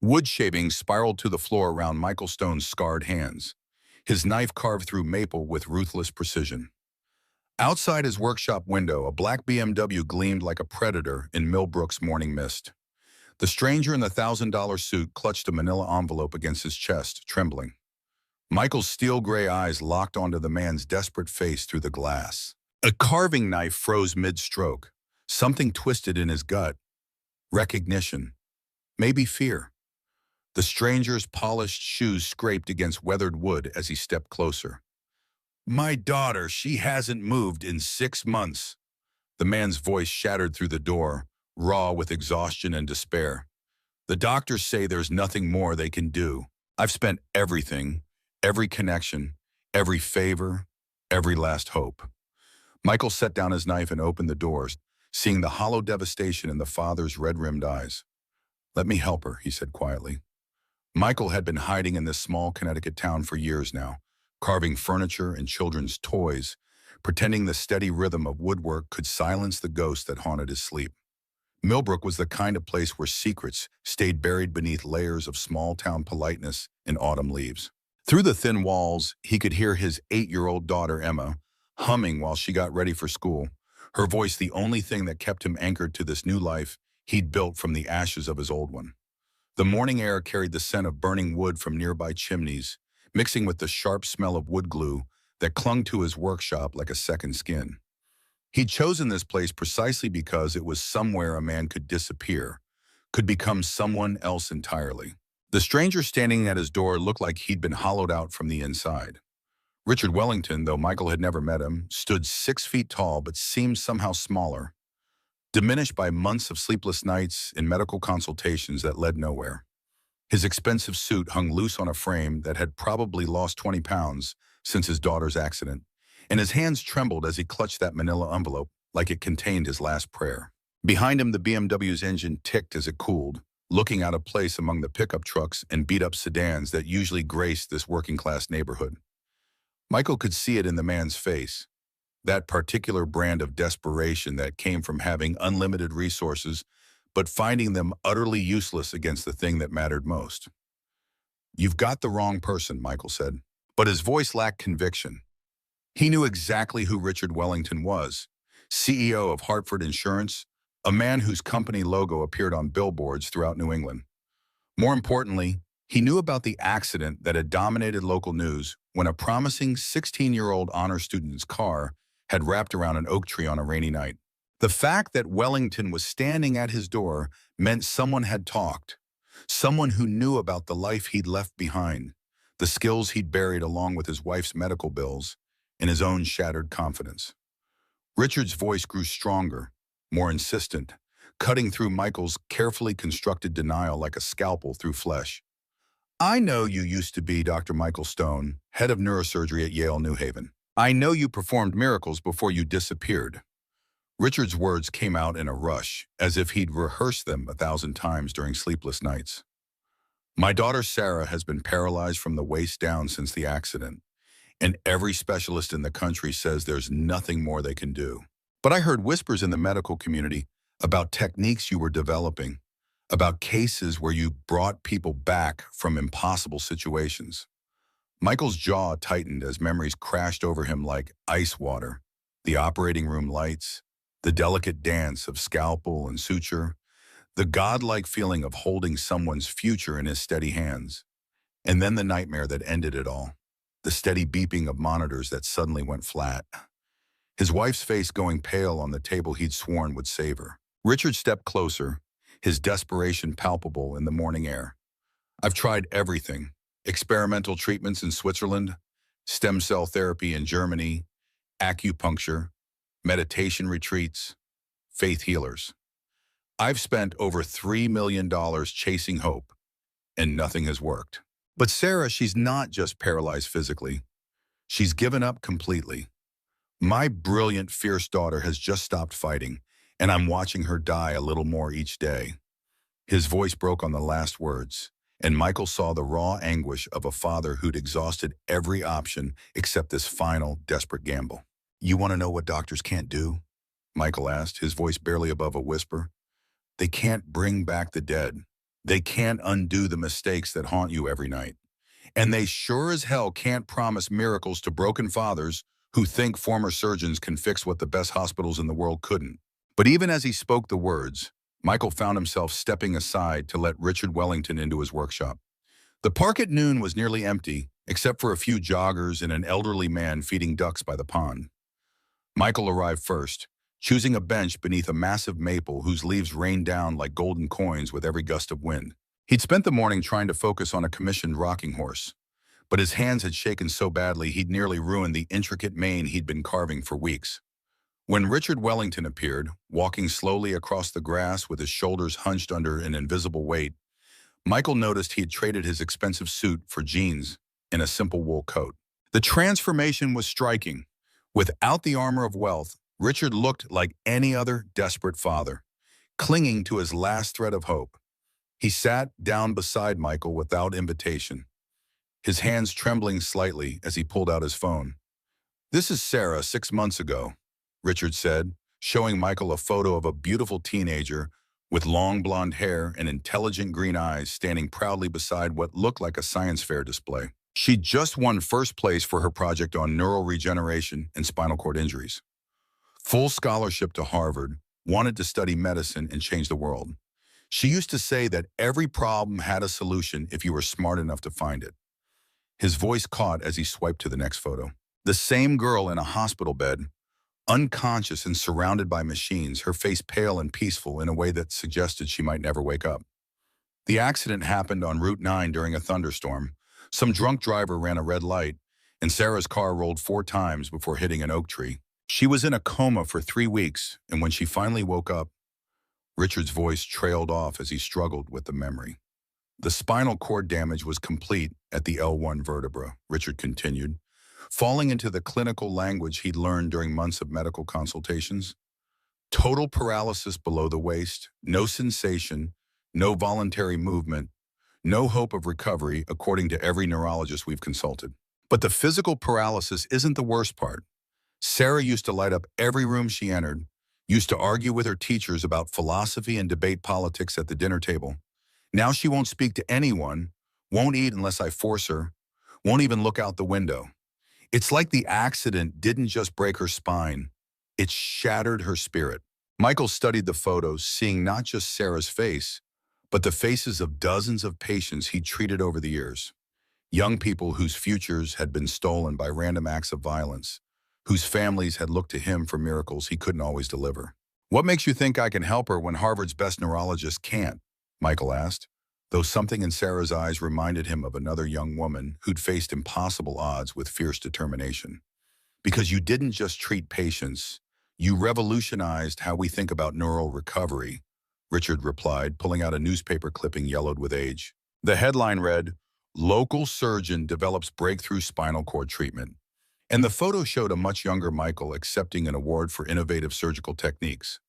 Wood shavings spiraled to the floor around Michael Stone's scarred hands, his knife carved through maple with ruthless precision. Outside his workshop window, a black BMW gleamed like a predator in Millbrook's morning mist. The stranger in the $1,000 suit clutched a manila envelope against his chest, trembling. Michael's steel-gray eyes locked onto the man's desperate face through the glass. A carving knife froze mid-stroke. Something twisted in his gut. Recognition. Maybe fear. The stranger's polished shoes scraped against weathered wood as he stepped closer. "My daughter, she hasn't moved in 6 months." The man's voice shattered through the door, raw with exhaustion and despair. "The doctors say there's nothing more they can do. I've spent everything, every connection, every favor, every last hope." Michael set down his knife and opened the doors, seeing the hollow devastation in the father's red-rimmed eyes. "Let me help her," he said quietly. Michael had been hiding in this small Connecticut town for years now, carving furniture and children's toys, pretending the steady rhythm of woodwork could silence the ghost that haunted his sleep. Millbrook was the kind of place where secrets stayed buried beneath layers of small-town politeness and autumn leaves. Through the thin walls, he could hear his 8-year-old daughter, Emma, humming while she got ready for school, her voice the only thing that kept him anchored to this new life he'd built from the ashes of his old one. The morning air carried the scent of burning wood from nearby chimneys, mixing with the sharp smell of wood glue that clung to his workshop like a second skin. He'd chosen this place precisely because it was somewhere a man could disappear, could become someone else entirely. The stranger standing at his door looked like he'd been hollowed out from the inside. Richard Wellington, though Michael had never met him, stood 6 feet tall but seemed somehow smaller, diminished by months of sleepless nights and medical consultations that led nowhere. His expensive suit hung loose on a frame that had probably lost 20 pounds since his daughter's accident, and his hands trembled as he clutched that manila envelope like it contained his last prayer. Behind him, the BMW's engine ticked as it cooled, looking out of place among the pickup trucks and beat-up sedans that usually graced this working-class neighborhood. Michael could see it in the man's face, that particular brand of desperation that came from having unlimited resources but finding them utterly useless against the thing that mattered most. "You've got the wrong person," Michael said, but his voice lacked conviction. He knew exactly who Richard Wellington was, CEO of Hartford Insurance, a man whose company logo appeared on billboards throughout New England. More importantly, he knew about the accident that had dominated local news when a promising 16-year-old honor student's car had wrapped around an oak tree on a rainy night. The fact that Wellington was standing at his door meant someone had talked, someone who knew about the life he'd left behind, the skills he'd buried along with his wife's medical bills, and his own shattered confidence. Richard's voice grew stronger, more insistent, cutting through Michael's carefully constructed denial like a scalpel through flesh. "I know you used to be Dr. Michael Stone, head of neurosurgery at Yale New Haven. I know you performed miracles before you disappeared." Richard's words came out in a rush, as if he'd rehearsed them 1,000 times during sleepless nights. "My daughter Sarah has been paralyzed from the waist down since the accident, and every specialist in the country says there's nothing more they can do. But I heard whispers in the medical community about techniques you were developing, about cases where you brought people back from impossible situations." Michael's jaw tightened as memories crashed over him like ice water, the operating room lights, the delicate dance of scalpel and suture, the godlike feeling of holding someone's future in his steady hands. And then the nightmare that ended it all, the steady beeping of monitors that suddenly went flat. His wife's face going pale on the table he'd sworn would save her. Richard stepped closer, his desperation palpable in the morning air. "I've tried everything. Experimental treatments in Switzerland, stem cell therapy in Germany, acupuncture, meditation retreats, faith healers. I've spent over $3 million chasing hope, and nothing has worked. But Sarah, she's not just paralyzed physically. She's given up completely. My brilliant, fierce daughter has just stopped fighting, and I'm watching her die a little more each day." His voice broke on the last words, and Michael saw the raw anguish of a father who'd exhausted every option except this final, desperate gamble. "You want to know what doctors can't do?" Michael asked, his voice barely above a whisper. "They can't bring back the dead. They can't undo the mistakes that haunt you every night. And they sure as hell can't promise miracles to broken fathers who think former surgeons can fix what the best hospitals in the world couldn't. But even as he spoke the words, Michael found himself stepping aside to let Richard Wellington into his workshop. The park at noon was nearly empty, except for a few joggers and an elderly man feeding ducks by the pond. Michael arrived first, choosing a bench beneath a massive maple whose leaves rained down like golden coins with every gust of wind. He'd spent the morning trying to focus on a commissioned rocking horse, but his hands had shaken so badly he'd nearly ruined the intricate mane he'd been carving for weeks. When Richard Wellington appeared, walking slowly across the grass with his shoulders hunched under an invisible weight, Michael noticed he had traded his expensive suit for jeans and a simple wool coat. The transformation was striking. Without the armor of wealth, Richard looked like any other desperate father, clinging to his last thread of hope. He sat down beside Michael without invitation, his hands trembling slightly as he pulled out his phone. "This is Sarah 6 months ago," Richard said, showing Michael a photo of a beautiful teenager with long blonde hair and intelligent green eyes standing proudly beside what looked like a science fair display. She'd just won first place for her project on neural regeneration and spinal cord injuries. Full scholarship to Harvard, wanted to study medicine and change the world. She used to say that every problem had a solution if you were smart enough to find it. His voice caught as he swiped to the next photo. The same girl in a hospital bed, unconscious and surrounded by machines, her face pale and peaceful in a way that suggested she might never wake up. The accident happened on Route 9 during a thunderstorm. Some drunk driver ran a red light, and Sarah's car rolled 4 times before hitting an oak tree. She was in a coma for 3 weeks, and when she finally woke up, Richard's voice trailed off as he struggled with the memory. "The spinal cord damage was complete at the L1 vertebra," Richard continued, falling into the clinical language he'd learned during months of medical consultations. "Total paralysis below the waist, no sensation, no voluntary movement, no hope of recovery, according to every neurologist we've consulted. But the physical paralysis isn't the worst part. Sarah used to light up every room she entered, used to argue with her teachers about philosophy and debate politics at the dinner table. Now she won't speak to anyone, won't eat unless I force her, won't even look out the window. It's like the accident didn't just break her spine, it shattered her spirit." Michael studied the photos, seeing not just Sarah's face, but the faces of dozens of patients he'd treated over the years. Young people whose futures had been stolen by random acts of violence, whose families had looked to him for miracles he couldn't always deliver. "What makes you think I can help her when Harvard's best neurologist can't?" Michael asked, though something in Sarah's eyes reminded him of another young woman who'd faced impossible odds with fierce determination. "Because you didn't just treat patients, you revolutionized how we think about neural recovery," Richard replied, pulling out a newspaper clipping yellowed with age. The headline read, "Local Surgeon Develops Breakthrough Spinal Cord Treatment," and the photo showed a much younger Michael accepting an award for innovative surgical techniques.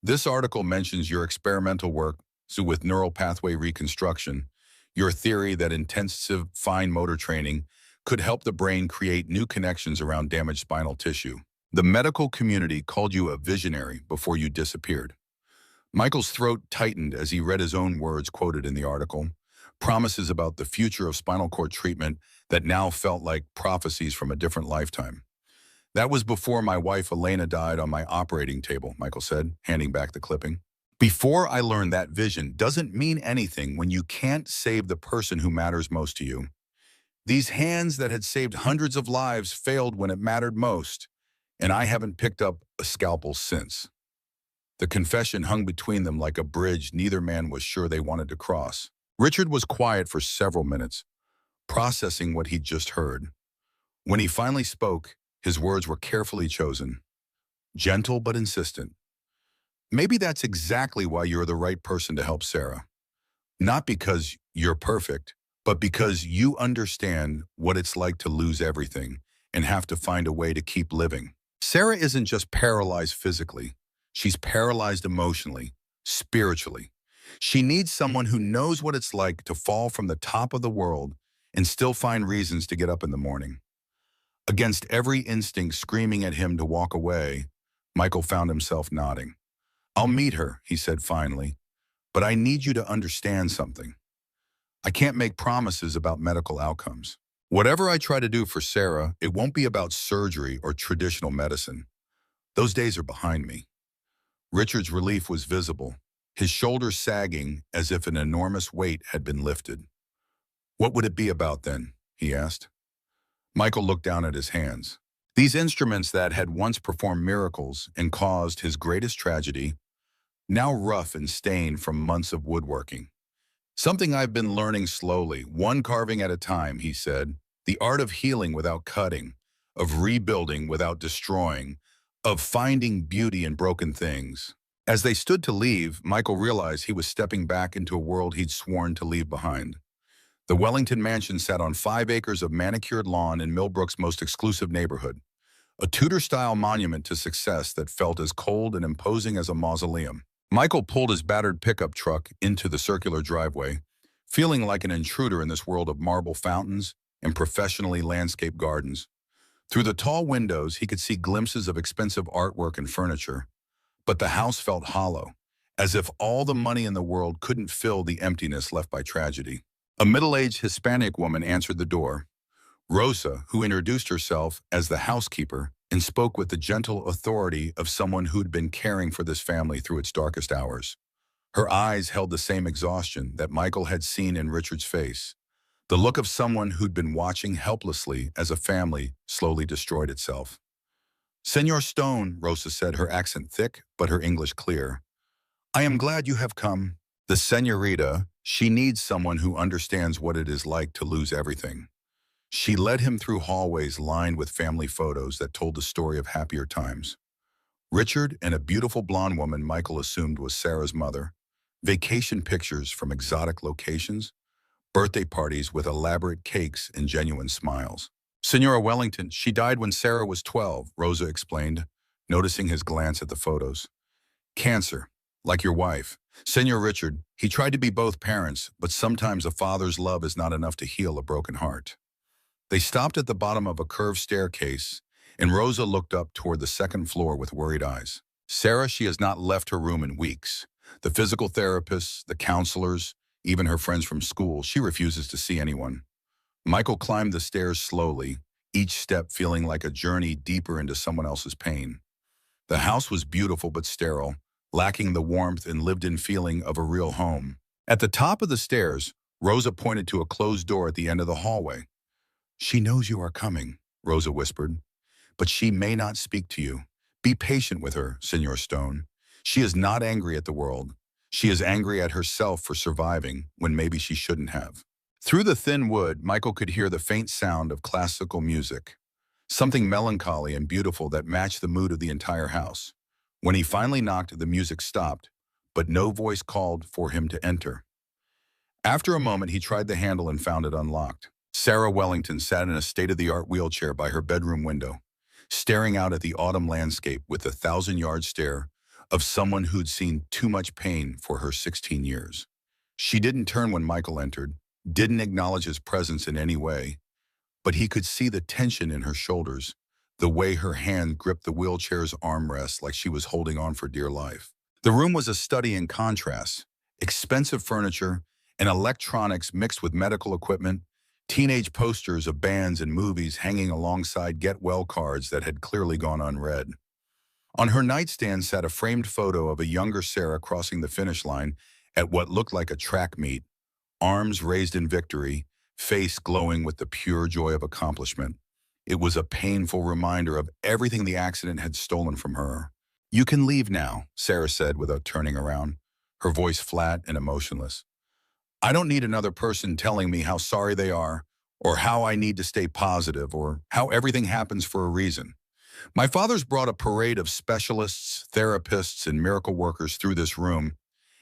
"This article mentions your experimental work with neural pathway reconstruction, your theory that intensive fine motor training could help the brain create new connections around damaged spinal tissue. The medical community called you a visionary before you disappeared." Michael's throat tightened as he read his own words quoted in the article, promises about the future of spinal cord treatment that now felt like prophecies from a different lifetime. "That was before my wife Elena died on my operating table," Michael said, handing back the clipping. "Before I learned that vision doesn't mean anything when you can't save the person who matters most to you. These hands that had saved hundreds of lives failed when it mattered most, and I haven't picked up a scalpel since." The confession hung between them like a bridge neither man was sure they wanted to cross. Richard was quiet for several minutes, processing what he'd just heard. When he finally spoke, his words were carefully chosen, gentle but insistent. "Maybe that's exactly why you're the right person to help Sarah. Not because you're perfect, but because you understand what it's like to lose everything and have to find a way to keep living. Sarah isn't just paralyzed physically. She's paralyzed emotionally, spiritually. She needs someone who knows what it's like to fall from the top of the world and still find reasons to get up in the morning." Against every instinct screaming at him to walk away, Michael found himself nodding. "I'll meet her," he said finally, But I need you to understand something. I can't make promises about medical outcomes. Whatever I try to do for Sarah, it won't be about surgery or traditional medicine. Those days are behind me. Richard's relief was visible, his shoulders sagging as if an enormous weight had been lifted. What would it be about then? He asked. Michael looked down at his hands. These instruments that had once performed miracles and caused his greatest tragedy, now rough and stained from months of woodworking. Something I've been learning slowly, one carving at a time, he said. The art of healing without cutting, of rebuilding without destroying, of finding beauty in broken things. As they stood to leave, Michael realized he was stepping back into a world he'd sworn to leave behind. The Wellington mansion sat on 5 acres of manicured lawn in Millbrook's most exclusive neighborhood, a Tudor-style monument to success that felt as cold and imposing as a mausoleum. Michael pulled his battered pickup truck into the circular driveway, feeling like an intruder in this world of marble fountains and professionally landscaped gardens. Through the tall windows, he could see glimpses of expensive artwork and furniture, but the house felt hollow, as if all the money in the world couldn't fill the emptiness left by tragedy. A middle-aged Hispanic woman answered the door, Rosa, who introduced herself as the housekeeper and spoke with the gentle authority of someone who'd been caring for this family through its darkest hours. Her eyes held the same exhaustion that Michael had seen in Richard's face, the look of someone who'd been watching helplessly as a family slowly destroyed itself. Senor Stone, Rosa said, her accent thick but her English clear. I am glad you have come. The senorita, she needs someone who understands what it is like to lose everything. She led him through hallways lined with family photos that told the story of happier times. Richard and a beautiful blonde woman Michael assumed was Sarah's mother, vacation pictures from exotic locations, birthday parties with elaborate cakes and genuine smiles. Senora Wellington, she died when Sarah was 12, Rosa explained, noticing his glance at the photos. Cancer, like your wife. Senor Richard, he tried to be both parents, but sometimes a father's love is not enough to heal a broken heart. They stopped at the bottom of a curved staircase, and Rosa looked up toward the second floor with worried eyes. Sarah, she has not left her room in weeks. The physical therapists, the counselors, even her friends from school, she refuses to see anyone. Michael climbed the stairs slowly, each step feeling like a journey deeper into someone else's pain. The house was beautiful but sterile, lacking the warmth and lived-in feeling of a real home. At the top of the stairs, Rosa pointed to a closed door at the end of the hallway. She knows you are coming, Rosa whispered, but she may not speak to you. Be patient with her, Senor Stone. She is not angry at the world. She is angry at herself for surviving when maybe she shouldn't have. Through the thin wood, Michael could hear the faint sound of classical music, something melancholy and beautiful that matched the mood of the entire house. When he finally knocked, the music stopped, but no voice called for him to enter. After a moment, he tried the handle and found it unlocked. Sarah Wellington sat in a state-of-the-art wheelchair by her bedroom window, staring out at the autumn landscape with the 1,000-yard stare of someone who'd seen too much pain for her 16 years. She didn't turn when Michael entered, didn't acknowledge his presence in any way, but he could see the tension in her shoulders, the way her hand gripped the wheelchair's armrest like she was holding on for dear life. The room was a study in contrasts, expensive furniture and electronics mixed with medical equipment, teenage posters of bands and movies hanging alongside get-well cards that had clearly gone unread. On her nightstand sat a framed photo of a younger Sarah crossing the finish line at what looked like a track meet, arms raised in victory, face glowing with the pure joy of accomplishment. It was a painful reminder of everything the accident had stolen from her. You can leave now, Sarah said without turning around, her voice flat and emotionless. I don't need another person telling me how sorry they are, or how I need to stay positive, or how everything happens for a reason. My father's brought a parade of specialists, therapists, and miracle workers through this room,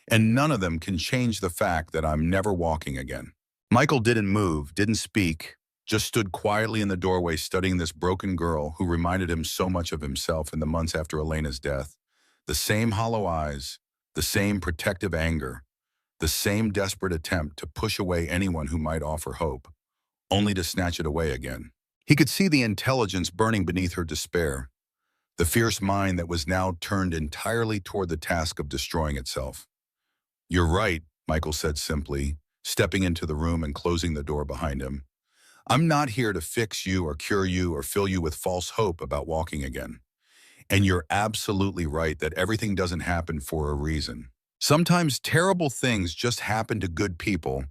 and none of them can change the fact that I'm never walking again. Michael didn't move, didn't speak, just stood quietly in the doorway studying this broken girl who reminded him so much of himself in the months after Elena's death. The same hollow eyes, the same protective anger, the same desperate attempt to push away anyone who might offer hope, only to snatch it away again. He could see the intelligence burning beneath her despair, the fierce mind that was now turned entirely toward the task of destroying itself. You're right, Michael said simply, stepping into the room and closing the door behind him. I'm not here to fix you or cure you or fill you with false hope about walking again. And you're absolutely right that everything doesn't happen for a reason. Sometimes terrible things just happen to good people,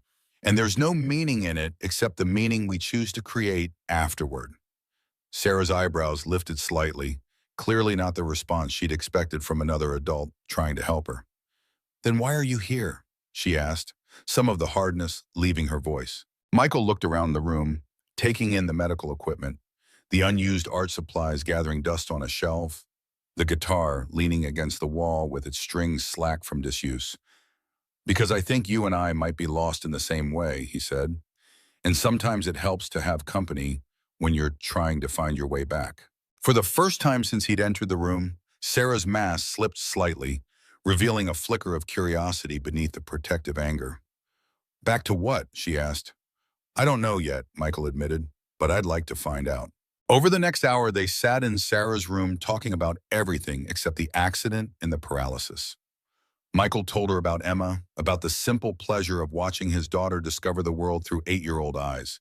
and there's no meaning in it except the meaning we choose to create afterward. Sarah's eyebrows lifted slightly, clearly not the response she'd expected from another adult trying to help her. Then why are you here? She asked, some of the hardness leaving her voice. Michael looked around the room, taking in the medical equipment, the unused art supplies gathering dust on a shelf, the guitar leaning against the wall with its strings slack from disuse. Because I think you and I might be lost in the same way, he said, and sometimes it helps to have company when you're trying to find your way back. For the first time since he'd entered the room, Sarah's mask slipped slightly, revealing a flicker of curiosity beneath the protective anger. Back to what? She asked. I don't know yet, Michael admitted, but I'd like to find out. Over the next hour, they sat in Sarah's room talking about everything except the accident and the paralysis. Michael told her about Emma, about the simple pleasure of watching his daughter discover the world through 8-year-old eyes.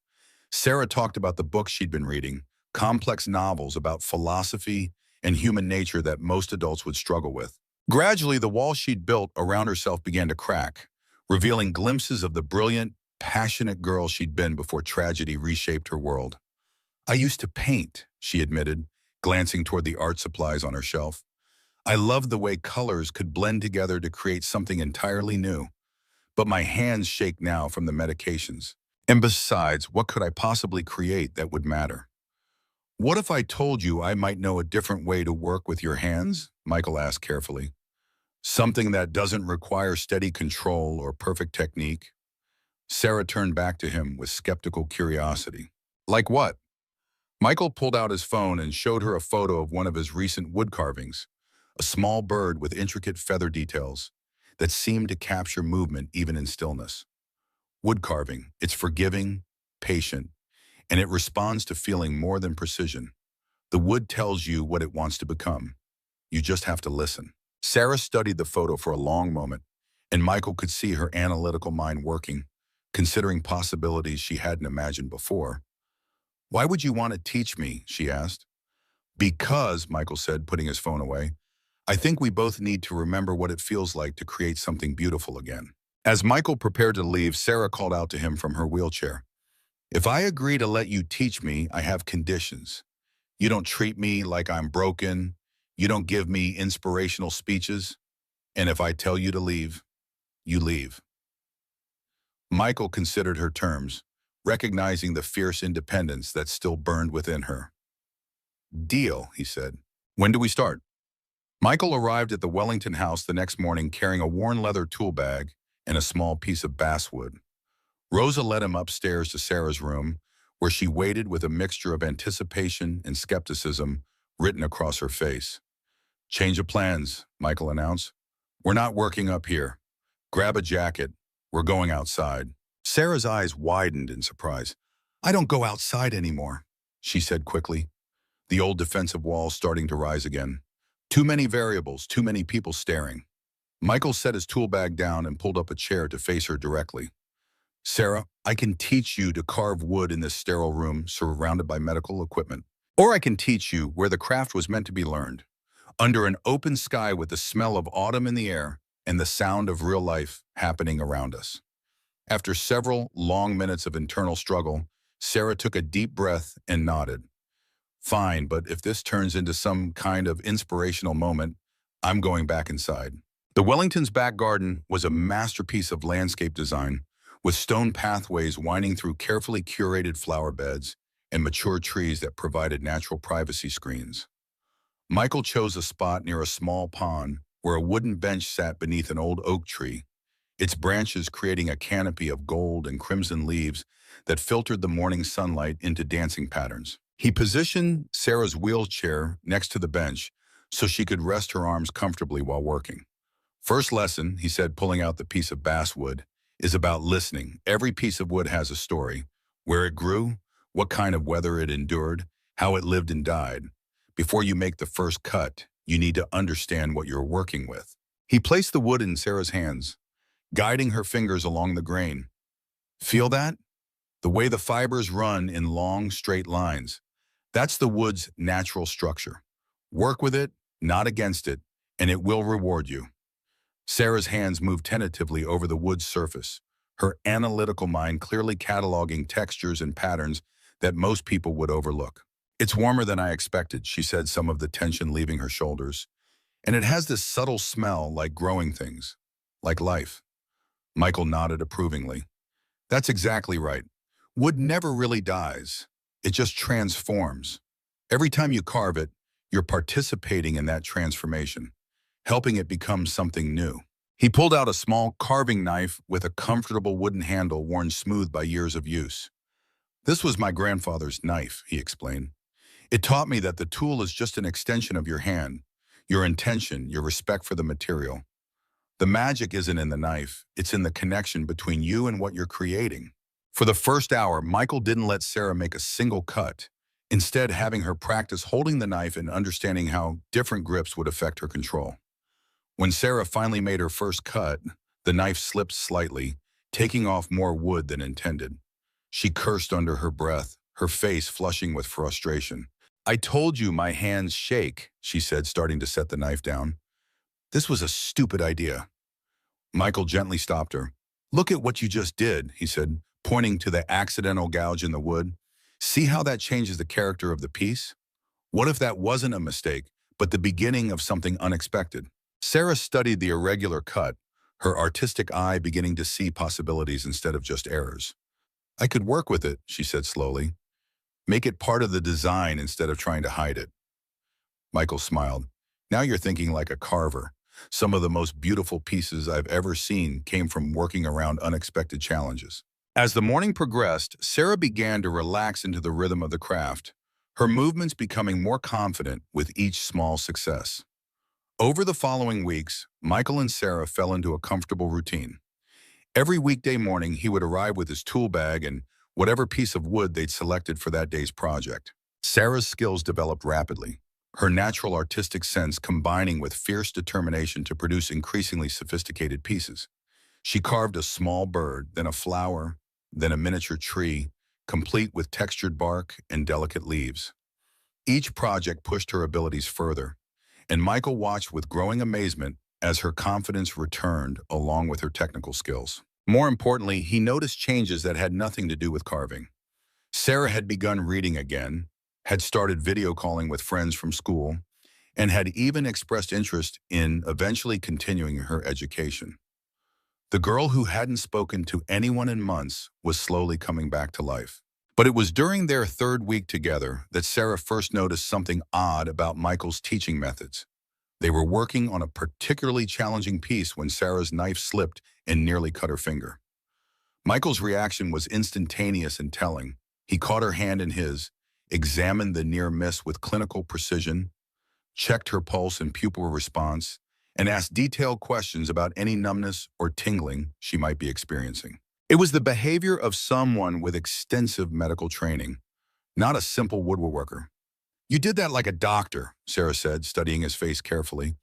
Sarah talked about the books she'd been reading, complex novels about philosophy and human nature that most adults would struggle with. Gradually, the wall she'd built around herself began to crack, revealing glimpses of the brilliant, passionate girl she'd been before tragedy reshaped her world. I used to paint, she admitted, glancing toward the art supplies on her shelf. I loved the way colors could blend together to create something entirely new. But my hands shake now from the medications. And besides, what could I possibly create that would matter? What if I told you I might know a different way to work with your hands? Michael asked carefully. Something that doesn't require steady control or perfect technique? Sarah turned back to him with skeptical curiosity. Like what? Michael pulled out his phone and showed her a photo of one of his recent wood carvings, a small bird with intricate feather details that seemed to capture movement even in stillness. Wood carving, it's forgiving, patient, and it responds to feeling more than precision. The wood tells you what it wants to become. You just have to listen. Sarah studied the photo for a long moment, and Michael could see her analytical mind working, considering possibilities she hadn't imagined before. Why would you want to teach me? She asked. Because, Michael said, putting his phone away, I think we both need to remember what it feels like to create something beautiful again. As Michael prepared to leave, Sarah called out to him from her wheelchair. If I agree to let you teach me, I have conditions. You don't treat me like I'm broken. You don't give me inspirational speeches. And if I tell you to leave, you leave. Michael considered her terms, recognizing the fierce independence that still burned within her. Deal, he said. When do we start? Michael arrived at the Wellington house the next morning carrying a worn leather tool bag and a small piece of basswood. Rosa led him upstairs to Sarah's room, where she waited with a mixture of anticipation and skepticism written across her face. Change of plans, Michael announced. We're not working up here. Grab a jacket. We're going outside. Sarah's eyes widened in surprise. I don't go outside anymore, she said quickly, the old defensive wall starting to rise again. Too many variables, too many people staring. Michael set his tool bag down and pulled up a chair to face her directly. Sarah, I can teach you to carve wood in this sterile room surrounded by medical equipment. Or I can teach you where the craft was meant to be learned, under an open sky with the smell of autumn in the air and the sound of real life happening around us. After several long minutes of internal struggle, Sarah took a deep breath and nodded. Fine, but if this turns into some kind of inspirational moment, I'm going back inside. The Wellington's back garden was a masterpiece of landscape design, with stone pathways winding through carefully curated flower beds and mature trees that provided natural privacy screens. Michael chose a spot near a small pond where a wooden bench sat beneath an old oak tree, its branches creating a canopy of gold and crimson leaves that filtered the morning sunlight into dancing patterns. He positioned Sarah's wheelchair next to the bench so she could rest her arms comfortably while working. First lesson, he said, pulling out the piece of basswood, is about listening. Every piece of wood has a story. Where it grew, what kind of weather it endured, how it lived and died. Before you make the first cut, you need to understand what you're working with. He placed the wood in Sarah's hands, guiding her fingers along the grain. Feel that? The way the fibers run in long, straight lines. That's the wood's natural structure. Work with it, not against it, and it will reward you. Sarah's hands moved tentatively over the wood's surface, her analytical mind clearly cataloging textures and patterns that most people would overlook. It's warmer than I expected, she said, some of the tension leaving her shoulders. And it has this subtle smell like growing things, like life. Michael nodded approvingly. That's exactly right. Wood never really dies. It just transforms. Every time you carve it, you're participating in that transformation, helping it become something new. He pulled out a small carving knife with a comfortable wooden handle worn smooth by years of use. This was my grandfather's knife, he explained. It taught me that the tool is just an extension of your hand, your intention, your respect for the material. The magic isn't in the knife, it's in the connection between you and what you're creating. For the first hour, Michael didn't let Sarah make a single cut, instead having her practice holding the knife and understanding how different grips would affect her control. When Sarah finally made her first cut, the knife slipped slightly, taking off more wood than intended. She cursed under her breath, her face flushing with frustration. I told you my hands shake, she said, starting to set the knife down. This was a stupid idea. Michael gently stopped her. Look at what you just did, he said, pointing to the accidental gouge in the wood. See how that changes the character of the piece? What if that wasn't a mistake, but the beginning of something unexpected? Sarah studied the irregular cut, her artistic eye beginning to see possibilities instead of just errors. I could work with it, she said slowly. Make it part of the design instead of trying to hide it. Michael smiled. Now you're thinking like a carver. Some of the most beautiful pieces I've ever seen came from working around unexpected challenges. As the morning progressed, Sarah began to relax into the rhythm of the craft, her movements becoming more confident with each small success. Over the following weeks, Michael and Sarah fell into a comfortable routine. Every weekday morning, he would arrive with his tool bag and whatever piece of wood they'd selected for that day's project. Sarah's skills developed rapidly, her natural artistic sense combining with fierce determination to produce increasingly sophisticated pieces. She carved a small bird, then a flower, then a miniature tree, complete with textured bark and delicate leaves. Each project pushed her abilities further, and Michael watched with growing amazement as her confidence returned along with her technical skills. More importantly, he noticed changes that had nothing to do with carving. Sarah had begun reading again, had started video calling with friends from school, and had even expressed interest in eventually continuing her education. The girl who hadn't spoken to anyone in months was slowly coming back to life. But it was during their third week together that Sarah first noticed something odd about Michael's teaching methods. They were working on a particularly challenging piece when Sarah's knife slipped and nearly cut her finger. Michael's reaction was instantaneous and telling. He caught her hand in his, examined the near miss with clinical precision, checked her pulse and pupil response, and asked detailed questions about any numbness or tingling she might be experiencing. It was the behavior of someone with extensive medical training, not a simple woodworker. You did that like a doctor, Sarah said, studying his face carefully.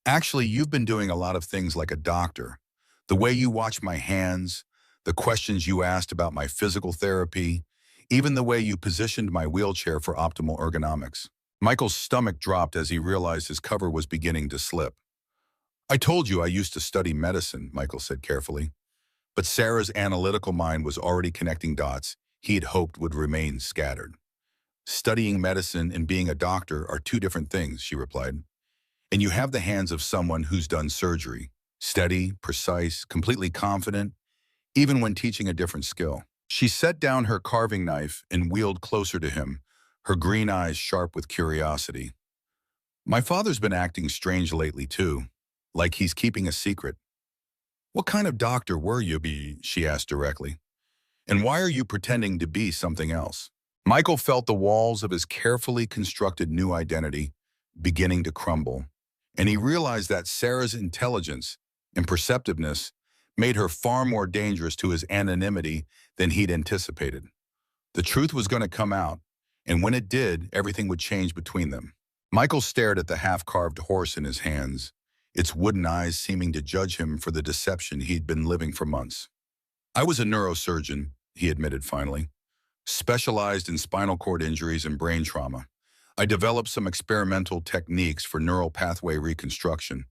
Actually, you've been doing a lot of things like a doctor. The way you watch my hands, the questions you asked about my physical therapy, even the way you positioned my wheelchair for optimal ergonomics. Michael's stomach dropped as he realized his cover was beginning to slip. I told you I used to study medicine, Michael said carefully. But Sarah's analytical mind was already connecting dots he had hoped would remain scattered. Studying medicine and being a doctor are two different things, she replied. And you have the hands of someone who's done surgery, steady, precise, completely confident, even when teaching a different skill. She set down her carving knife and wheeled closer to him, her green eyes sharp with curiosity. My father's been acting strange lately too, like he's keeping a secret. What kind of doctor were you, she asked directly. And why are you pretending to be something else? Michael felt the walls of his carefully constructed new identity beginning to crumble, and he realized that Sarah's intelligence and perceptiveness made her far more dangerous to his anonymity than he'd anticipated. The truth was going to come out, and when it did, everything would change between them. Michael stared at the half-carved horse in his hands, its wooden eyes seeming to judge him for the deception he'd been living for months. "I was a neurosurgeon," he admitted finally, "specialized in spinal cord injuries and brain trauma. I developed some experimental techniques for neural pathway reconstruction,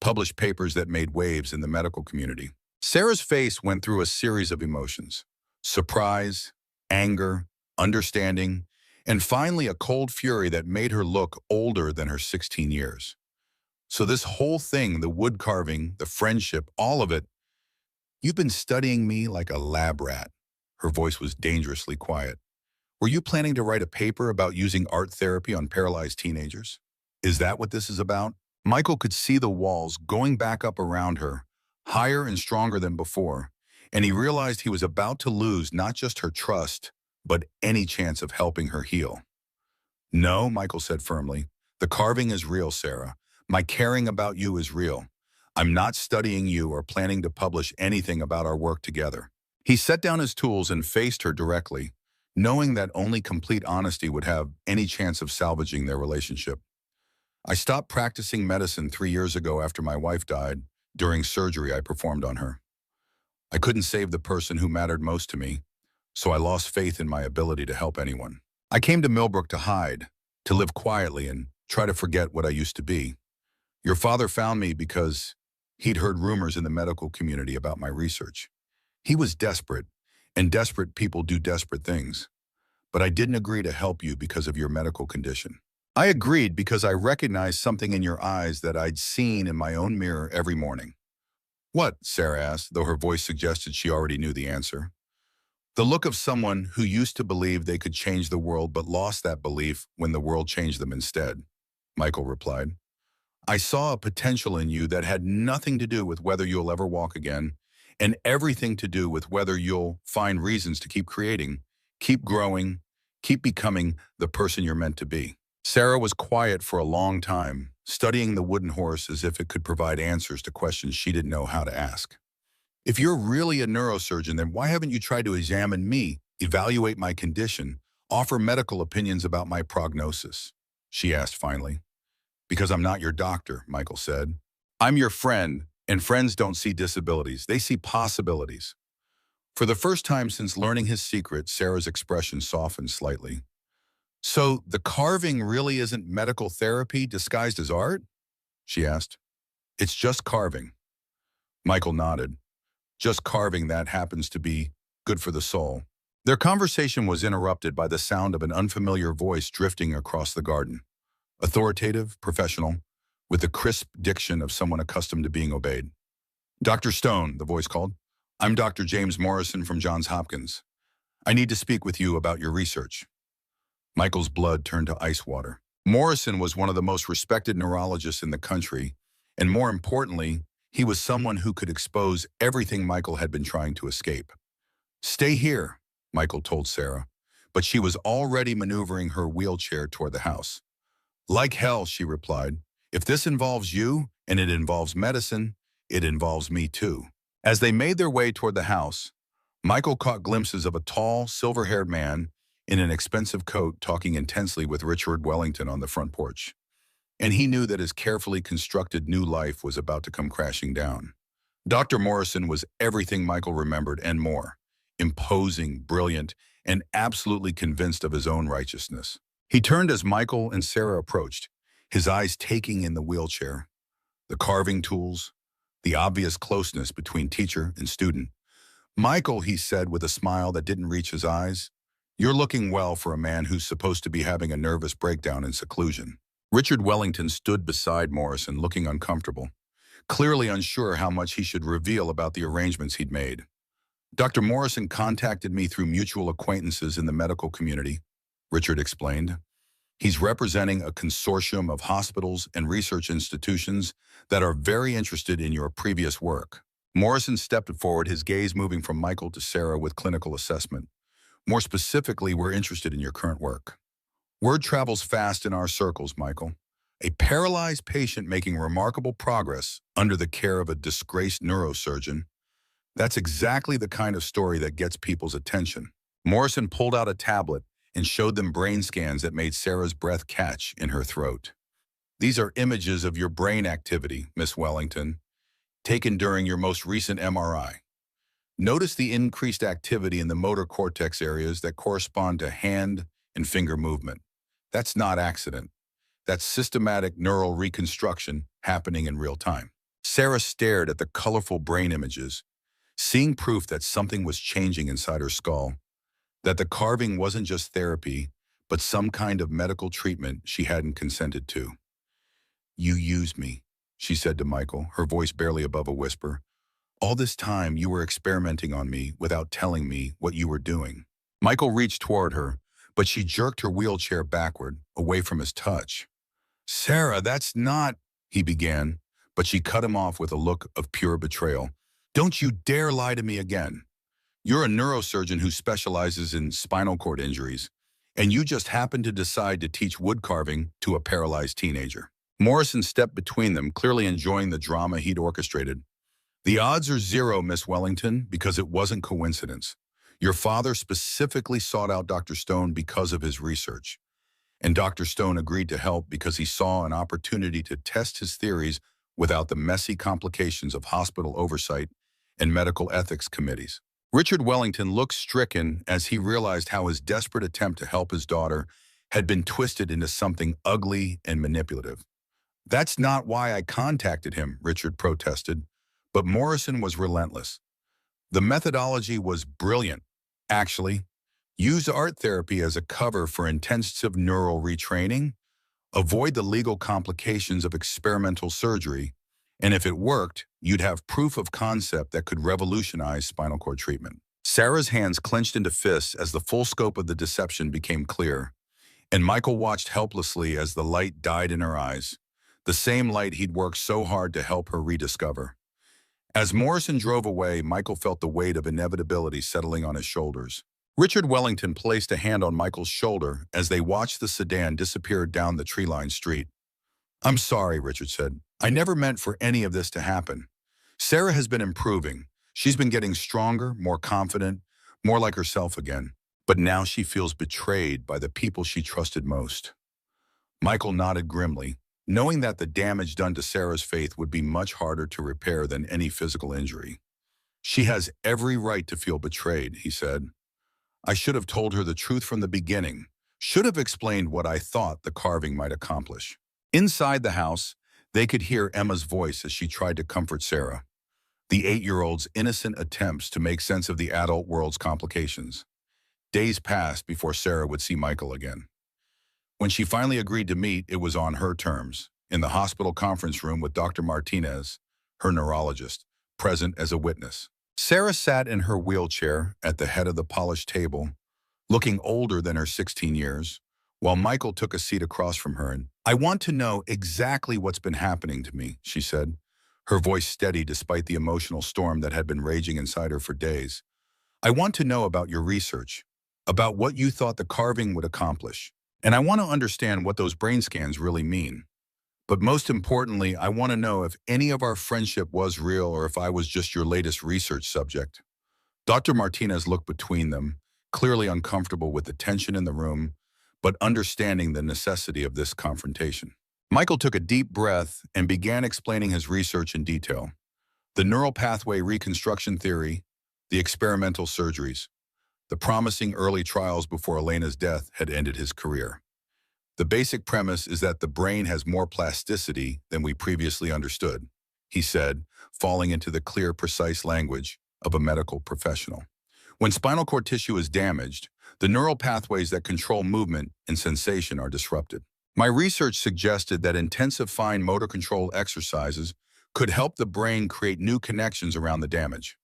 published papers that made waves in the medical community." Sarah's face went through a series of emotions: surprise, anger, understanding, and finally a cold fury that made her look older than her 16 years. "So this whole thing, the wood carving, the friendship, all of it, you've been studying me like a lab rat." Her voice was dangerously quiet. "Were you planning to write a paper about using art therapy on paralyzed teenagers? Is that what this is about?" Michael could see the walls going back up around her, higher and stronger than before, and he realized he was about to lose not just her trust, but any chance of helping her heal. "No," Michael said firmly. "The carving is real, Sarah. My caring about you is real. I'm not studying you or planning to publish anything about our work together." He set down his tools and faced her directly, knowing that only complete honesty would have any chance of salvaging their relationship. "I stopped practicing medicine 3 years ago after my wife died, during surgery I performed on her. I couldn't save the person who mattered most to me, so I lost faith in my ability to help anyone. I came to Millbrook to hide, to live quietly and try to forget what I used to be. Your father found me because he'd heard rumors in the medical community about my research. He was desperate, and desperate people do desperate things. But I didn't agree to help you because of your medical condition. I agreed because I recognized something in your eyes that I'd seen in my own mirror every morning." "What?" Sarah asked, though her voice suggested she already knew the answer. "The look of someone who used to believe they could change the world but lost that belief when the world changed them instead," Michael replied. "I saw a potential in you that had nothing to do with whether you'll ever walk again, and everything to do with whether you'll find reasons to keep creating, keep growing, keep becoming the person you're meant to be." Sarah was quiet for a long time, studying the wooden horse as if it could provide answers to questions she didn't know how to ask. "If you're really a neurosurgeon, then why haven't you tried to examine me, evaluate my condition, offer medical opinions about my prognosis?" she asked finally. "Because I'm not your doctor," Michael said. "I'm your friend, and friends don't see disabilities, they see possibilities." For the first time since learning his secret, Sarah's expression softened slightly. "So the carving really isn't medical therapy disguised as art?" she asked. "It's just carving." Michael nodded. "Just carving that happens to be good for the soul." Their conversation was interrupted by the sound of an unfamiliar voice drifting across the garden. Authoritative, professional, with the crisp diction of someone accustomed to being obeyed. "Dr. Stone," the voice called. "I'm Dr. James Morrison from Johns Hopkins. I need to speak with you about your research." Michael's blood turned to ice water. Morrison was one of the most respected neurologists in the country, and more importantly, he was someone who could expose everything Michael had been trying to escape. "Stay here," Michael told Sarah, but she was already maneuvering her wheelchair toward the house. "Like hell," she replied. "If this involves you, and it involves medicine, it involves me too." As they made their way toward the house, Michael caught glimpses of a tall, silver-haired man in an expensive coat talking intensely with Richard Wellington on the front porch. And he knew that his carefully constructed new life was about to come crashing down. Dr. Morrison was everything Michael remembered and more: imposing, brilliant, and absolutely convinced of his own righteousness. He turned as Michael and Sarah approached, his eyes taking in the wheelchair, the carving tools, the obvious closeness between teacher and student. "Michael," he said with a smile that didn't reach his eyes, "you're looking well for a man who's supposed to be having a nervous breakdown in seclusion." Richard Wellington stood beside Morrison, looking uncomfortable, clearly unsure how much he should reveal about the arrangements he'd made. "Dr. Morrison contacted me through mutual acquaintances in the medical community," Richard explained. "He's representing a consortium of hospitals and research institutions that are very interested in your previous work." Morrison stepped forward, his gaze moving from Michael to Sarah with clinical assessment. "More specifically, we're interested in your current work. Word travels fast in our circles, Michael. A paralyzed patient making remarkable progress under the care of a disgraced neurosurgeon. That's exactly the kind of story that gets people's attention." Morrison pulled out a tablet and showed them brain scans that made Sarah's breath catch in her throat. These are images of your brain activity, Miss Wellington, taken during your most recent MRI. Notice the increased activity in the motor cortex areas that correspond to hand and finger movement. That's not accident. That's systematic neural reconstruction happening in real time. Sarah stared at the colorful brain images, seeing proof that something was changing inside her skull, that the carving wasn't just therapy, but some kind of medical treatment she hadn't consented to. "You used me," she said to Michael, her voice barely above a whisper. "All this time you were experimenting on me without telling me what you were doing." Michael reached toward her, but she jerked her wheelchair backward, away from his touch. "Sarah, that's not—" he began, but she cut him off with a look of pure betrayal. "Don't you dare lie to me again. You're a neurosurgeon who specializes in spinal cord injuries, and you just happened to decide to teach wood carving to a paralyzed teenager." Morrison stepped between them, clearly enjoying the drama he'd orchestrated. "The odds are zero, Miss Wellington, because it wasn't coincidence. Your father specifically sought out Dr. Stone because of his research. And Dr. Stone agreed to help because he saw an opportunity to test his theories without the messy complications of hospital oversight and medical ethics committees." Richard Wellington looked stricken as he realized how his desperate attempt to help his daughter had been twisted into something ugly and manipulative. "That's not why I contacted him," Richard protested, but Morrison was relentless. "The methodology was brilliant, actually. Use art therapy as a cover for intensive neural retraining, avoid the legal complications of experimental surgery, and if it worked, you'd have proof of concept that could revolutionize spinal cord treatment." Sarah's hands clenched into fists as the full scope of the deception became clear, and Michael watched helplessly as the light died in her eyes, the same light he'd worked so hard to help her rediscover. As Morrison drove away, Michael felt the weight of inevitability settling on his shoulders. Richard Wellington placed a hand on Michael's shoulder as they watched the sedan disappear down the tree-lined street. "I'm sorry," Richard said. "I never meant for any of this to happen. Sarah has been improving. She's been getting stronger, more confident, more like herself again. But now she feels betrayed by the people she trusted most." Michael nodded grimly, knowing that the damage done to Sarah's faith would be much harder to repair than any physical injury. "She has every right to feel betrayed," he said. "I should have told her the truth from the beginning, should have explained what I thought the carving might accomplish." Inside the house, they could hear Emma's voice as she tried to comfort Sarah, the 8-year-old's innocent attempts to make sense of the adult world's complications. Days passed before Sarah would see Michael again. When she finally agreed to meet, it was on her terms, in the hospital conference room with Dr. Martinez, her neurologist, present as a witness. Sarah sat in her wheelchair at the head of the polished table, looking older than her 16 years, while Michael took a seat across from her. And "I want to know exactly what's been happening to me," she said, her voice steady despite the emotional storm that had been raging inside her for days. "I want to know about your research, about what you thought the carving would accomplish. And I want to understand what those brain scans really mean. But most importantly, I want to know if any of our friendship was real or if I was just your latest research subject." Dr. Martinez looked between them, clearly uncomfortable with the tension in the room, but understanding the necessity of this confrontation. Michael took a deep breath and began explaining his research in detail. The neural pathway reconstruction theory, the experimental surgeries, the promising early trials before Elena's death had ended his career. "The basic premise is that the brain has more plasticity than we previously understood," he said, falling into the clear, precise language of a medical professional. "When spinal cord tissue is damaged, the neural pathways that control movement and sensation are disrupted. My research suggested that intensive fine motor control exercises could help the brain create new connections around the damage."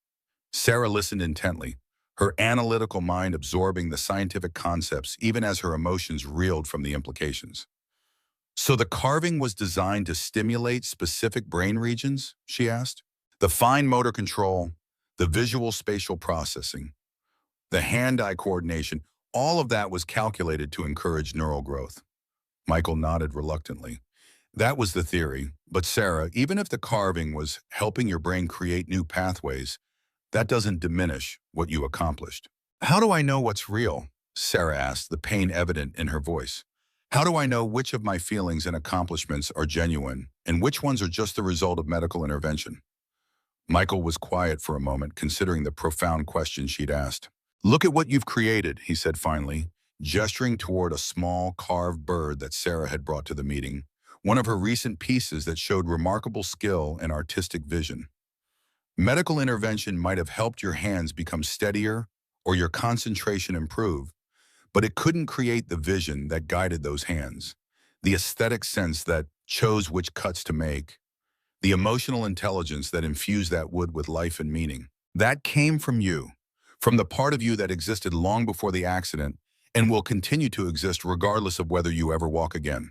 Sarah listened intently, her analytical mind absorbing the scientific concepts even as her emotions reeled from the implications. "So the carving was designed to stimulate specific brain regions?" she asked. "The fine motor control, the visual spatial processing, the hand-eye coordination, all of that was calculated to encourage neural growth." Michael nodded reluctantly. "That was the theory. But Sarah, even if the carving was helping your brain create new pathways, that doesn't diminish what you accomplished." "How do I know what's real?" Sarah asked, the pain evident in her voice. How do I know which of my feelings and accomplishments are genuine and which ones are just the result of medical intervention? Michael was quiet for a moment, considering the profound question she'd asked. Look at what you've created, he said finally, gesturing toward a small carved bird that Sarah had brought to the meeting, one of her recent pieces that showed remarkable skill and artistic vision. Medical intervention might have helped your hands become steadier or your concentration improve, but it couldn't create the vision that guided those hands, the aesthetic sense that chose which cuts to make, the emotional intelligence that infused that wood with life and meaning. That came from you, from the part of you that existed long before the accident and will continue to exist regardless of whether you ever walk again.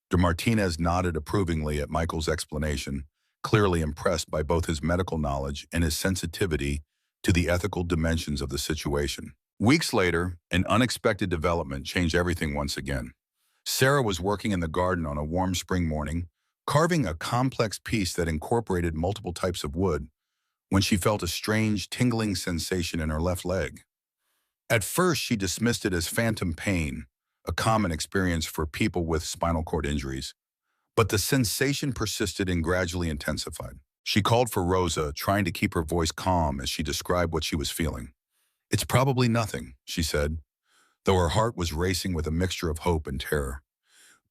Dr. Martinez nodded approvingly at Michael's explanation, clearly impressed by both his medical knowledge and his sensitivity to the ethical dimensions of the situation. Weeks later, an unexpected development changed everything once again. Sarah was working in the garden on a warm spring morning, carving a complex piece that incorporated multiple types of wood, when she felt a strange, tingling sensation in her left leg. At first, she dismissed it as phantom pain, a common experience for people with spinal cord injuries. But the sensation persisted and gradually intensified. She called for Rosa, trying to keep her voice calm as she described what she was feeling. It's probably nothing, she said, though her heart was racing with a mixture of hope and terror.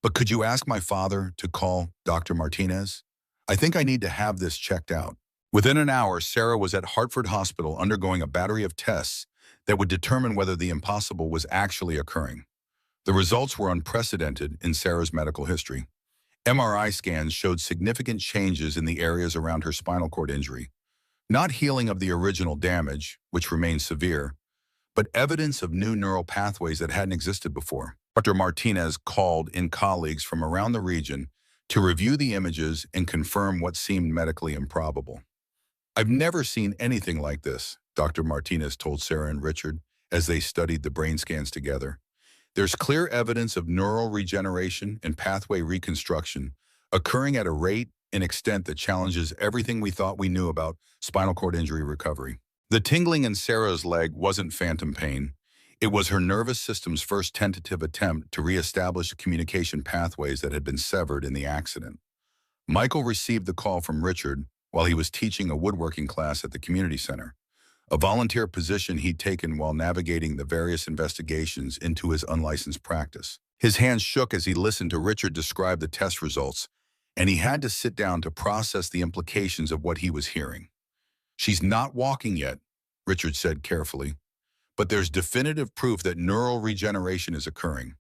But could you ask my father to call Dr. Martinez? I think I need to have this checked out. Within an hour, Sarah was at Hartford Hospital undergoing a battery of tests that would determine whether the impossible was actually occurring. The results were unprecedented in Sarah's medical history. MRI scans showed significant changes in the areas around her spinal cord injury. Not healing of the original damage, which remained severe, but evidence of new neural pathways that hadn't existed before. Dr. Martinez called in colleagues from around the region to review the images and confirm what seemed medically improbable. I've never seen anything like this, Dr. Martinez told Sarah and Richard as they studied the brain scans together. There's clear evidence of neural regeneration and pathway reconstruction occurring at a rate and extent that challenges everything we thought we knew about spinal cord injury recovery. The tingling in Sarah's leg wasn't phantom pain. It was her nervous system's first tentative attempt to reestablish communication pathways that had been severed in the accident. Michael received the call from Richard while he was teaching a woodworking class at the community center, a volunteer position he'd taken while navigating the various investigations into his unlicensed practice. His hands shook as he listened to Richard describe the test results, and he had to sit down to process the implications of what he was hearing. She's not walking yet, Richard said carefully, but there's definitive proof that neural regeneration is occurring.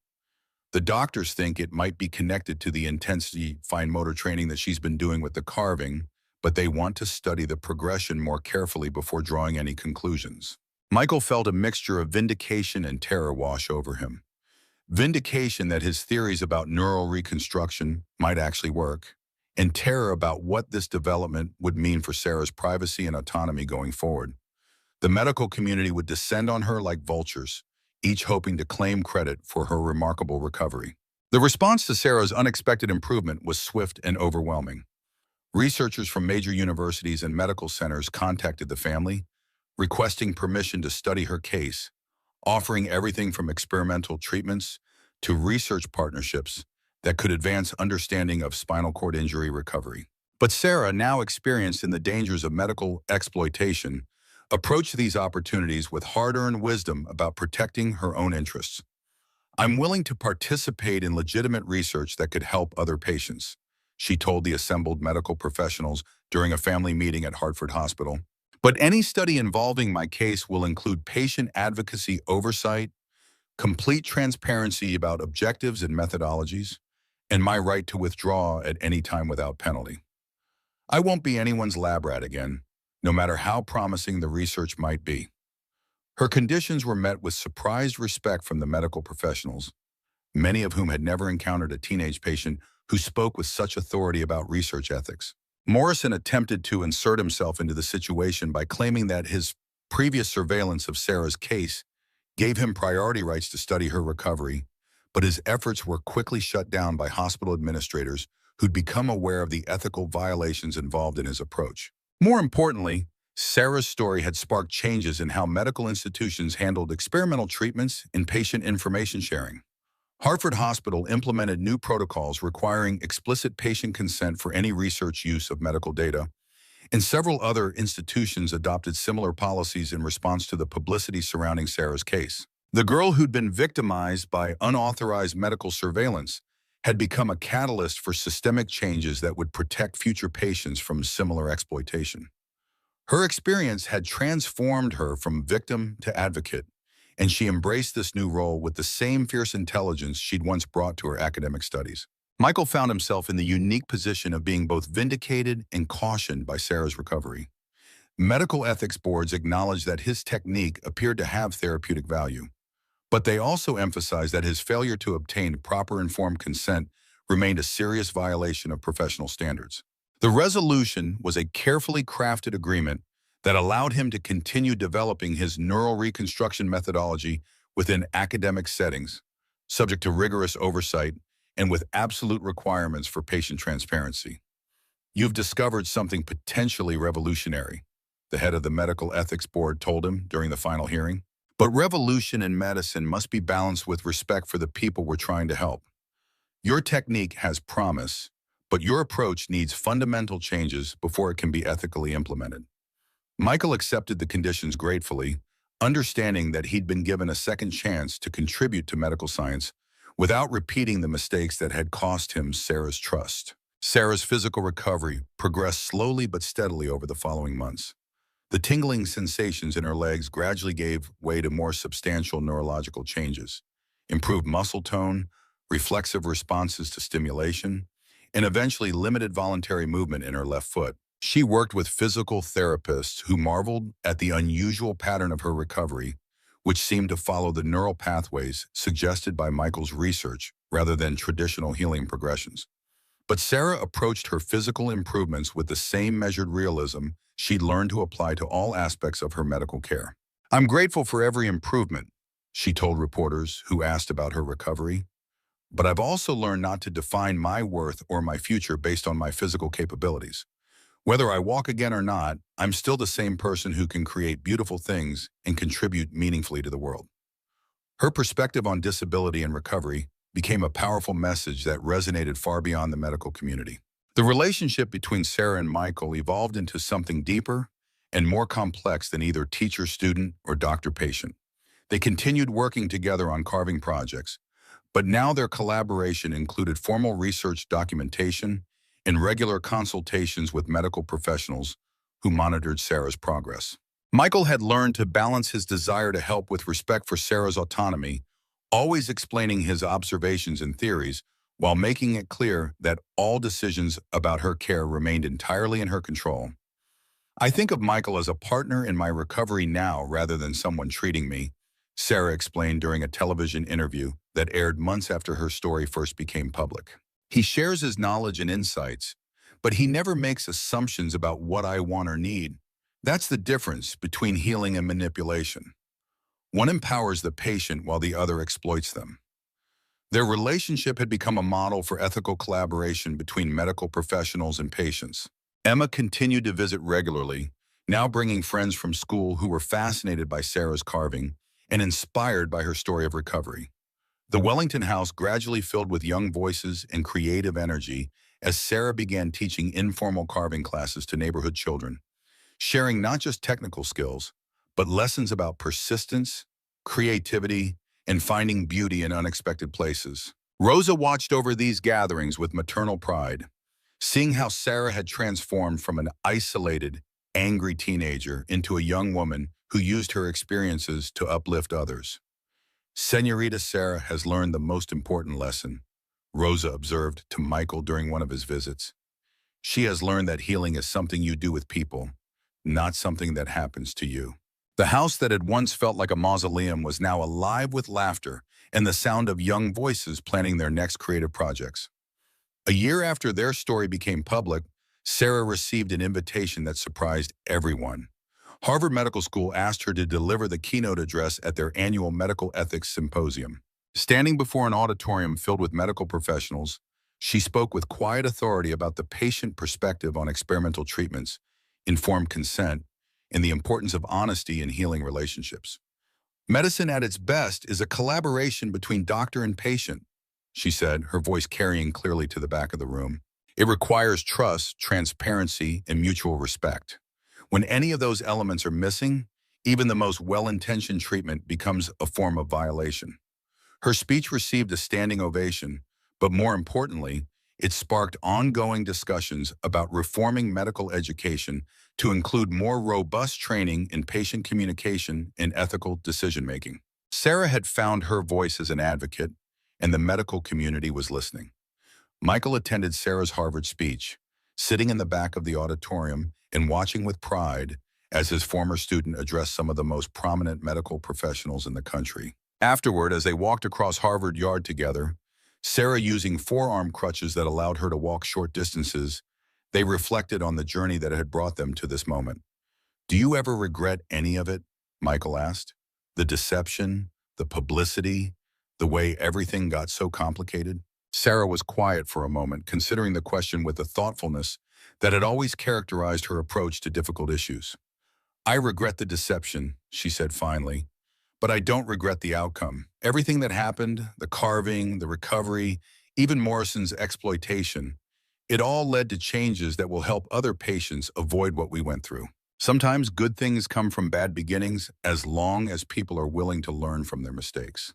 The doctors think it might be connected to the intensity fine motor training that she's been doing with the carving, but they want to study the progression more carefully before drawing any conclusions. Michael felt a mixture of vindication and terror wash over him. Vindication that his theories about neural reconstruction might actually work, and terror about what this development would mean for Sarah's privacy and autonomy going forward. The medical community would descend on her like vultures, each hoping to claim credit for her remarkable recovery. The response to Sarah's unexpected improvement was swift and overwhelming. Researchers from major universities and medical centers contacted the family, requesting permission to study her case, offering everything from experimental treatments to research partnerships that could advance understanding of spinal cord injury recovery. But Sarah, now experienced in the dangers of medical exploitation, approached these opportunities with hard-earned wisdom about protecting her own interests. I'm willing to participate in legitimate research that could help other patients, she told the assembled medical professionals during a family meeting at Hartford Hospital. But any study involving my case will include patient advocacy oversight, complete transparency about objectives and methodologies, and my right to withdraw at any time without penalty. I won't be anyone's lab rat again, no matter how promising the research might be. Her conditions were met with surprised respect from the medical professionals, many of whom had never encountered a teenage patient who spoke with such authority about research ethics. Morrison attempted to insert himself into the situation by claiming that his previous surveillance of Sarah's case gave him priority rights to study her recovery, but his efforts were quickly shut down by hospital administrators who'd become aware of the ethical violations involved in his approach. More importantly, Sarah's story had sparked changes in how medical institutions handled experimental treatments and patient information sharing. Hartford Hospital implemented new protocols requiring explicit patient consent for any research use of medical data, and several other institutions adopted similar policies in response to the publicity surrounding Sarah's case. The girl who'd been victimized by unauthorized medical surveillance had become a catalyst for systemic changes that would protect future patients from similar exploitation. Her experience had transformed her from victim to advocate, and she embraced this new role with the same fierce intelligence she'd once brought to her academic studies. Michael found himself in the unique position of being both vindicated and cautioned by Sarah's recovery. Medical ethics boards acknowledged that his technique appeared to have therapeutic value, but they also emphasized that his failure to obtain proper informed consent remained a serious violation of professional standards. The resolution was a carefully crafted agreement that allowed him to continue developing his neural reconstruction methodology within academic settings, subject to rigorous oversight and with absolute requirements for patient transparency. "You've discovered something potentially revolutionary," the head of the medical ethics board told him during the final hearing. "But revolution in medicine must be balanced with respect for the people we're trying to help. Your technique has promise, but your approach needs fundamental changes before it can be ethically implemented." Michael accepted the conditions gratefully, understanding that he'd been given a second chance to contribute to medical science without repeating the mistakes that had cost him Sarah's trust. Sarah's physical recovery progressed slowly but steadily over the following months. The tingling sensations in her legs gradually gave way to more substantial neurological changes, improved muscle tone, reflexive responses to stimulation, and eventually limited voluntary movement in her left foot. She worked with physical therapists who marveled at the unusual pattern of her recovery, which seemed to follow the neural pathways suggested by Michael's research rather than traditional healing progressions. But Sarah approached her physical improvements with the same measured realism she'd learned to apply to all aspects of her medical care. "I'm grateful for every improvement," she told reporters who asked about her recovery, "but I've also learned not to define my worth or my future based on my physical capabilities. Whether I walk again or not, I'm still the same person who can create beautiful things and contribute meaningfully to the world." Her perspective on disability and recovery became a powerful message that resonated far beyond the medical community. The relationship between Sarah and Michael evolved into something deeper and more complex than either teacher-student or doctor-patient. They continued working together on carving projects, but now their collaboration included formal research documentation and regular consultations with medical professionals who monitored Sarah's progress. Michael had learned to balance his desire to help with respect for Sarah's autonomy, always explaining his observations and theories while making it clear that all decisions about her care remained entirely in her control. "I think of Michael as a partner in my recovery now rather than someone treating me," Sarah explained during a television interview that aired months after her story first became public. "He shares his knowledge and insights, but he never makes assumptions about what I want or need. That's the difference between healing and manipulation. One empowers the patient while the other exploits them." Their relationship had become a model for ethical collaboration between medical professionals and patients. Emma continued to visit regularly, now bringing friends from school who were fascinated by Sarah's carving and inspired by her story of recovery. The Wellington house gradually filled with young voices and creative energy as Sarah began teaching informal carving classes to neighborhood children, sharing not just technical skills, but lessons about persistence, creativity, and finding beauty in unexpected places. Rosa watched over these gatherings with maternal pride, seeing how Sarah had transformed from an isolated, angry teenager into a young woman who used her experiences to uplift others. "Senorita Sarah has learned the most important lesson," Rosa observed to Michael during one of his visits. "She has learned that healing is something you do with people, not something that happens to you." The house that had once felt like a mausoleum was now alive with laughter and the sound of young voices planning their next creative projects. A year after their story became public, Sarah received an invitation that surprised everyone. Harvard Medical School asked her to deliver the keynote address at their annual Medical Ethics Symposium. Standing before an auditorium filled with medical professionals, she spoke with quiet authority about the patient perspective on experimental treatments, informed consent, and the importance of honesty in healing relationships. "Medicine at its best is a collaboration between doctor and patient," she said, her voice carrying clearly to the back of the room. It requires trust, transparency, and mutual respect. When any of those elements are missing, even the most well-intentioned treatment becomes a form of violation. Her speech received a standing ovation, but more importantly, it sparked ongoing discussions about reforming medical education to include more robust training in patient communication and ethical decision-making. Sarah had found her voice as an advocate, and the medical community was listening. Michael attended Sarah's Harvard speech, sitting in the back of the auditorium and watching with pride as his former student addressed some of the most prominent medical professionals in the country. Afterward, as they walked across Harvard Yard together, Sarah using forearm crutches that allowed her to walk short distances, they reflected on the journey that had brought them to this moment. "Do you ever regret any of it?" Michael asked. "The deception, the publicity, the way everything got so complicated?" Sarah was quiet for a moment, considering the question with a thoughtfulness that had always characterized her approach to difficult issues. "I regret the deception," she said finally, "but I don't regret the outcome. Everything that happened, the carving, the recovery, even Morrison's exploitation, it all led to changes that will help other patients avoid what we went through. Sometimes good things come from bad beginnings as long as people are willing to learn from their mistakes."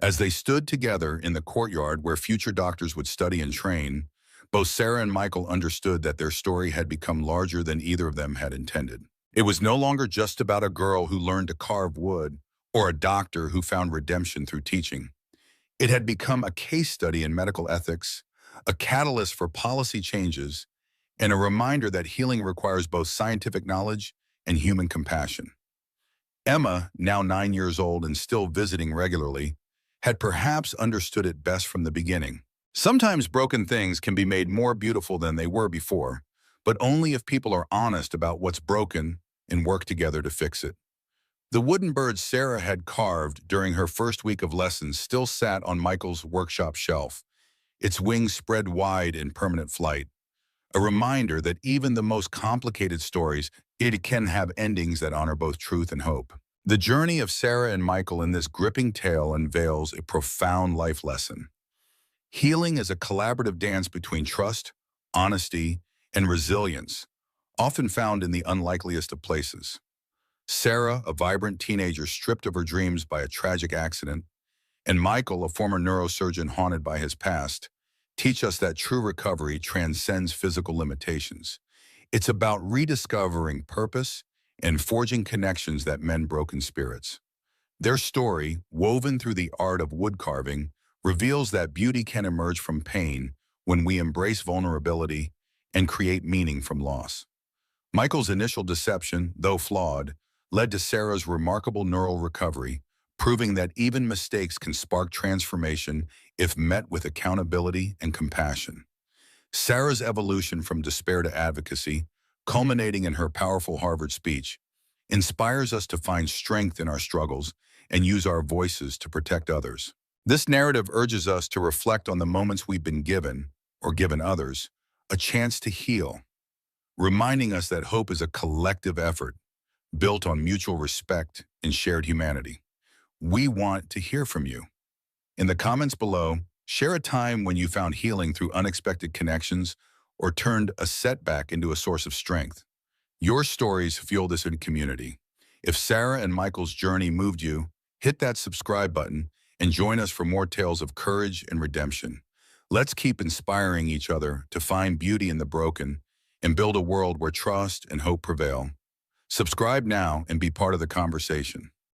As they stood together in the courtyard where future doctors would study and train, both Sarah and Michael understood that their story had become larger than either of them had intended. It was no longer just about a girl who learned to carve wood or a doctor who found redemption through teaching. It had become a case study in medical ethics, a catalyst for policy changes, and a reminder that healing requires both scientific knowledge and human compassion. Emma, now 9 years old and still visiting regularly, had perhaps understood it best from the beginning. Sometimes broken things can be made more beautiful than they were before, but only if people are honest about what's broken and work together to fix it. The wooden bird Sarah had carved during her first week of lessons still sat on Michael's workshop shelf, its wings spread wide in permanent flight, a reminder that even the most complicated stories, it can have endings that honor both truth and hope. The journey of Sarah and Michael in this gripping tale unveils a profound life lesson. Healing is a collaborative dance between trust, honesty, and resilience, often found in the unlikeliest of places. Sarah, a vibrant teenager stripped of her dreams by a tragic accident, and Michael, a former neurosurgeon haunted by his past, teach us that true recovery transcends physical limitations. It's about rediscovering purpose and forging connections that mend broken spirits. Their story, woven through the art of wood carving, reveals that beauty can emerge from pain when we embrace vulnerability and create meaning from loss. Michael's initial deception, though flawed, led to Sarah's remarkable neural recovery, proving that even mistakes can spark transformation if met with accountability and compassion. Sarah's evolution from despair to advocacy, culminating in her powerful Harvard speech, inspires us to find strength in our struggles and use our voices to protect others. This narrative urges us to reflect on the moments we've been given, or given others, a chance to heal, reminding us that hope is a collective effort built on mutual respect and shared humanity. We want to hear from you. In the comments below, share a time when you found healing through unexpected connections or turned a setback into a source of strength. Your stories fuel this community. If Sarah and Michael's journey moved you, hit that subscribe button and join us for more tales of courage and redemption. Let's keep inspiring each other to find beauty in the broken and build a world where trust and hope prevail. Subscribe now and be part of the conversation.